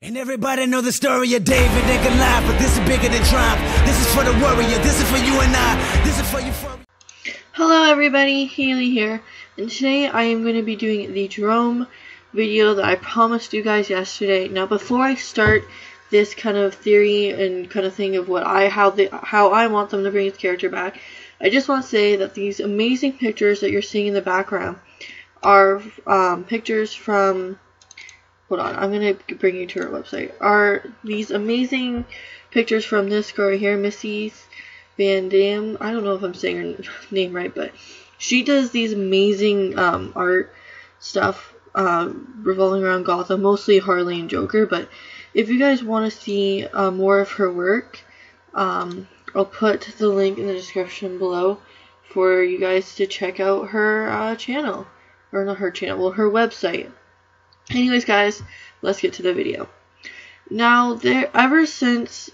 And everybody know the story of David and Goliath, but this is bigger than triumph. This is for the warrior, this is for you and I, this is for you. Hello everybody, Haley here, and today I am going to be doing the Jerome video that I promised you guys yesterday. Now before I start this kind of theory and kind of thing of how I want them to bring his character back, I just want to say that these amazing pictures that you're seeing in the background are pictures from, hold on, I'm going to bring you to her website, are these amazing pictures from this girl right here, Mrs. Van Dam. I don't know if I'm saying her name right, but she does these amazing art stuff revolving around Gotham, mostly Harley and Joker. But if you guys want to see more of her work, I'll put the link in the description below for you guys to check out her channel, or not her channel, well, her website. Anyways, guys, let's get to the video. Now, ever since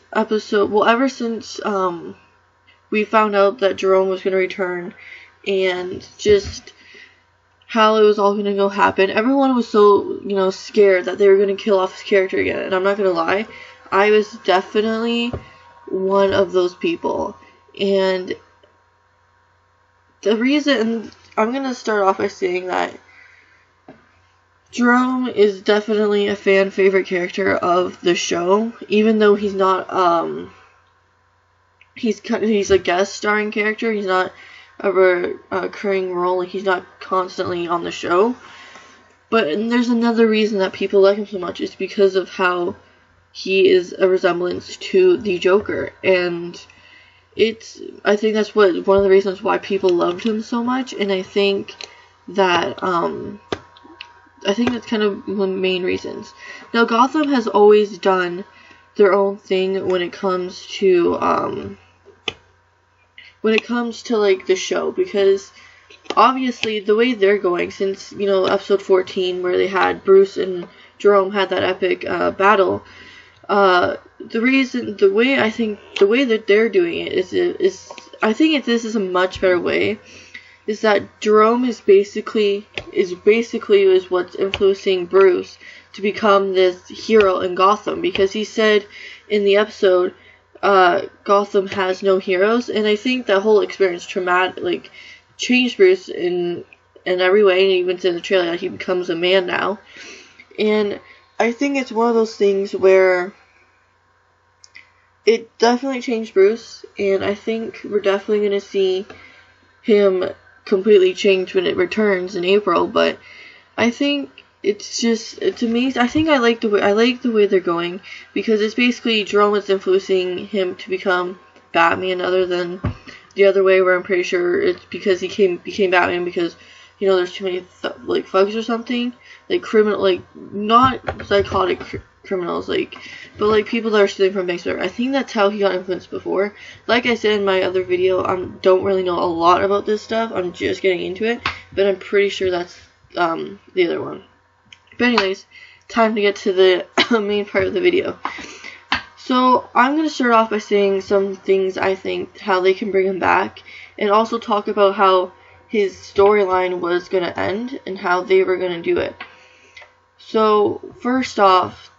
we found out that Jerome was going to return, and just how it was all going to go happen, everyone was so, scared that they were going to kill off his character again. And I'm not going to lie, I was definitely one of those people. And the reason, I'm going to start off by saying that Jerome is definitely a fan favorite character of the show, even though he's not, he's a guest starring character. He's not a recurring role. Like, he's not constantly on the show. But there's another reason that people like him so much. It's because of how he is a resemblance to the Joker. And I think that's one of the reasons why people loved him so much. And I think that, that's kind of one of the main reasons. Now, Gotham has always done their own thing when it comes to like the show, because obviously the way they're going, since episode 14 where they had Bruce and Jerome had that epic battle, the way that they're doing it is I think this is a much better way, is that Jerome is basically what's influencing Bruce to become this hero in Gotham, because he said in the episode, Gotham has no heroes, and I think that whole experience changed Bruce in every way, and even in the trailer that he becomes a man now. And I think it's one of those things where it definitely changed Bruce, and I think we're definitely going to see him completely changed when it returns in April. But I think it's just, to me, I think I like the way they're going, because it's basically Jerome is influencing him to become Batman, other than the other way where I'm pretty sure it's because he became Batman because there's too many thugs or something, not psychotic criminals, but people that are stealing from banks. I think that's how he got influenced before. Like I said in my other video, I don't really know a lot about this stuff. I'm just getting into it, but I'm pretty sure that's the other one. But anyways, time to get to the main part of the video. So I'm going to start off by saying some things I think how they can bring him back, and also talk about how his storyline was going to end and how they were going to do it. So first off,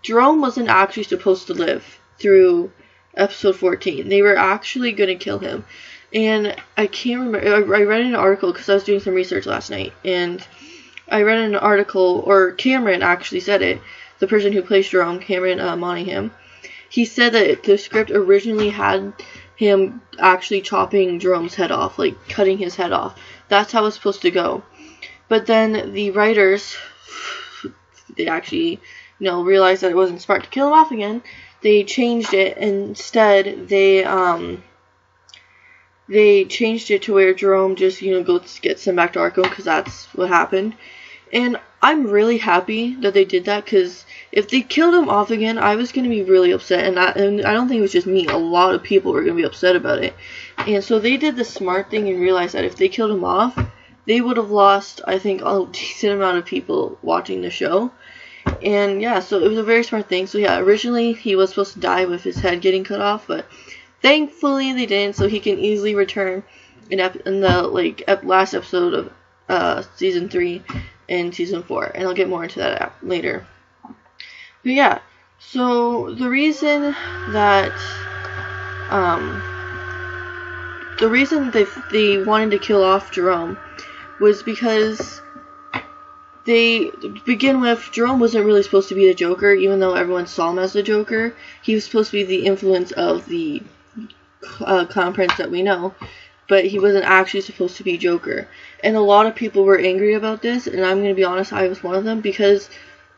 Jerome wasn't actually supposed to live through episode 14. They were actually going to kill him. And I can't remember, I read an article because I was doing some research last night, and I read an article, or Cameron actually said it, the person who plays Jerome, Cameron Monaghan. He said that the script originally had him actually chopping Jerome's head off, cutting his head off. That's how it's supposed to go. But then the writers, they actually, realized that it wasn't smart to kill him off again. They changed it. Instead, they changed it to where Jerome just, gets sent back to Arkham, because that's what happened. And I'm really happy that they did that, because if they killed him off again, I was going to be really upset. And I don't think it was just me. A lot of people were going to be upset about it. And so they did the smart thing and realized that if they killed him off, they would have lost, I think, a decent amount of people watching the show. And yeah, so it was a very smart thing. So yeah, originally he was supposed to die with his head getting cut off, but thankfully they didn't, so he can easily return in the last episode of season 3 and season 4, and I'll get more into that later. But yeah, So the reason that they wanted to kill off Jerome was because to begin with, Jerome wasn't really supposed to be the Joker, even though everyone saw him as the Joker. He was supposed to be the influence of the Clown Prince that we know, but he wasn't actually supposed to be Joker. And a lot of people were angry about this, and I'm going to be honest, I was one of them, because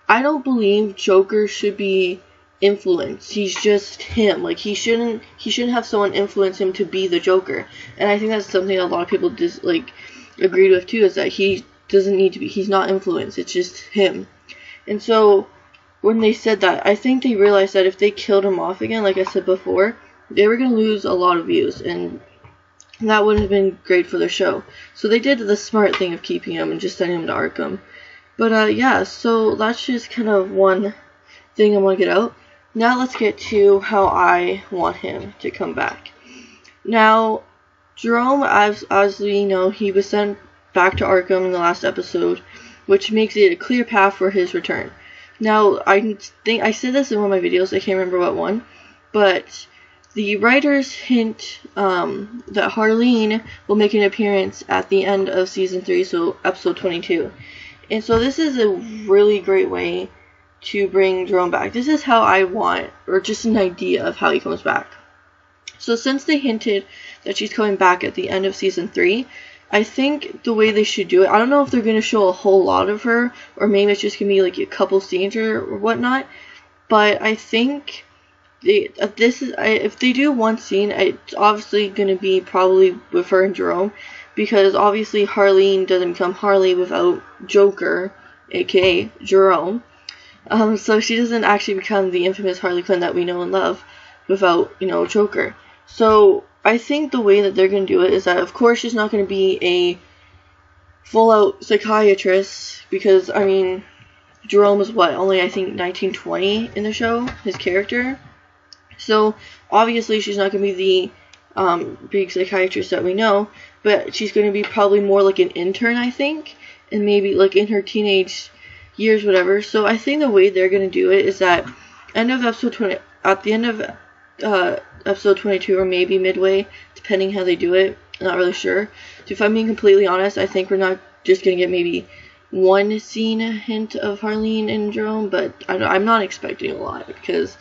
I don't believe Joker should be influenced. He's just him. Like, he shouldn't have someone influence him to be the Joker. And I think that's something a lot of people agreed with too, is that he doesn't need to be, he's not influenced, it's just him. And so when they said that, I think they realized that if they killed him off again, like I said before, they were going to lose a lot of views, and that wouldn't have been great for their show. So they did the smart thing of keeping him and just sending him to Arkham. But yeah, so that's just kind of one thing I want to get out. Now let's get to how I want him to come back. Now, Jerome, as we know, he was sent back to Arkham in the last episode, which makes it a clear path for his return. Now, I think I said this in one of my videos, I can't remember what one, but the writers hint that Harleen will make an appearance at the end of Season 3, so episode 22. And so this is a really great way to bring Jerome back. This is how I want, or just an idea of how he comes back. So since they hinted that she's coming back at the end of Season 3, I think the way they should do it, I don't know if they're going to show a whole lot of her, or maybe it's just going to be like a couple scenes or whatnot, but I think if they do one scene, it's obviously going to be probably with her and Jerome, because obviously Harleen doesn't become Harley without Joker, aka Jerome. So she doesn't actually become the infamous Harley Quinn that we know and love without, Joker. So I think the way that they're going to do it is that, of course, she's not going to be a full-out psychiatrist, because, I mean, Jerome was only, I think, 1920 in the show, his character. So obviously she's not going to be the big psychiatrist that we know, but she's going to be probably more like an intern, I think, and maybe like in her teenage years, whatever. So I think the way they're going to do it is that at the end of episode 22, or maybe midway, depending how they do it, I'm not really sure. So if I'm being completely honest, I think we're not just going to get maybe one scene hint of Harleen and Jerome, but I'm not expecting a lot, because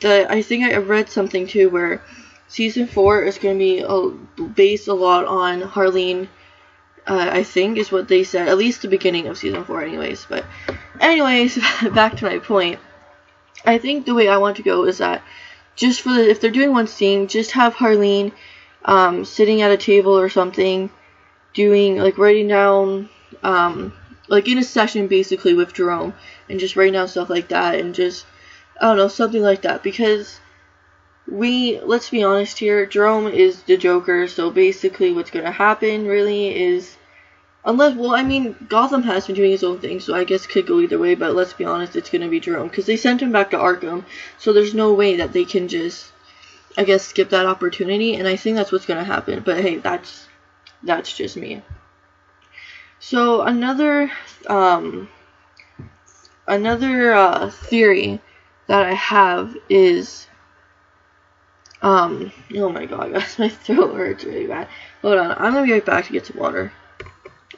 I think I read something too where Season 4 is going to be based a lot on Harleen, I think is what they said, at least the beginning of Season 4 anyways. But anyways, back to my point. I think the way I want to go is that just if they're doing one scene, just have Harleen sitting at a table or something, doing, writing down, in a session basically with Jerome, and just writing down stuff like that, and just, I don't know, something like that, because let's be honest here, Jerome is the Joker, so basically what's going to happen really is, Gotham has been doing his own thing, so I guess it could go either way, but let's be honest, it's going to be Jerome, because they sent him back to Arkham, so there's no way that they can just, I guess, skip that opportunity, and I think that's what's going to happen, but hey, that's just me. So another theory that I have is, oh my god, guys, my throat hurts really bad. Hold on, I'm gonna be right back to get some water.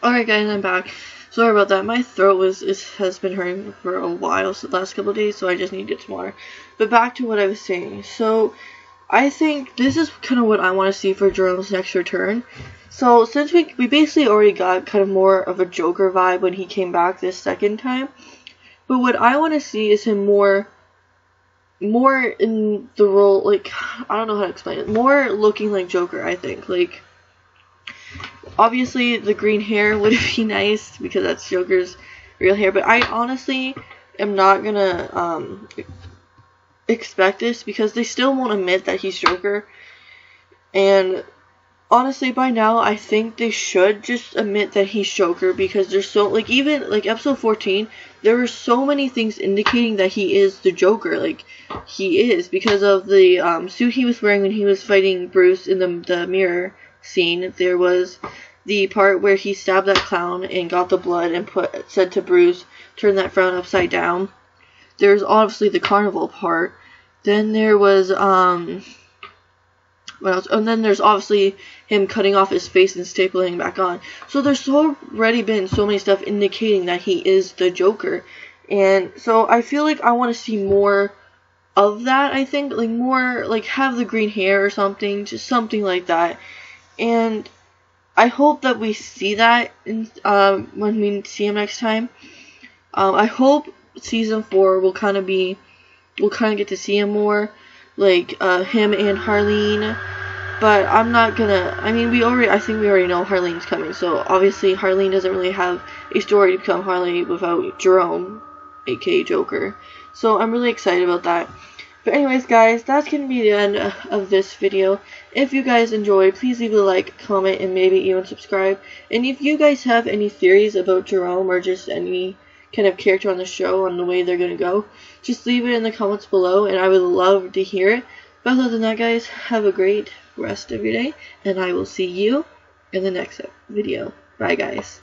Alright guys, I'm back. Sorry about that, my throat has been hurting for a while, so the last couple of days, so I just need to get some water. But back to what I was saying. So, I think this is kind of what I want to see for Jerome's next return. So, since we basically already got kind of more of a Joker vibe when he came back this second time, but what I want to see is him more in the role, I don't know how to explain it, more looking like Joker, I think. Obviously, the green hair would be nice, because that's Joker's real hair, but I honestly am not gonna, expect this, because they still won't admit that he's Joker, and honestly, by now, I think they should just admit that he's Joker, because there's so, even, episode 14, there were so many things indicating that he is the Joker, he is, because of the, suit he was wearing when he was fighting Bruce in the mirror scene. There was the part where he stabbed that clown and got the blood and said to Bruce, turn that frown upside down. there's obviously the carnival part. Then there was what else? And then there's obviously him cutting off his face and stapling it back on. So there's already been so many stuff indicating that he is the Joker. And so I feel like I want to see more of that, I think. Like more, like have the green hair or something. Just something like that. And I hope that we see that in, when we see him next time. I hope season 4 we'll kind of get to see him more. Like him and Harleen, but I'm not gonna. I mean, I think we already know Harleen's coming. So obviously Harleen doesn't really have a story to become Harley without Jerome, aka Joker. So I'm really excited about that. But anyways, guys, that's gonna be the end of this video. If you guys enjoyed, please leave a like, comment, and maybe even subscribe. And if you guys have any theories about Jerome or just any kind of character on the show on the way they're gonna go, just leave it in the comments below and I would love to hear it. But other than that, guys, have a great rest of your day and I will see you in the next video. Bye, guys.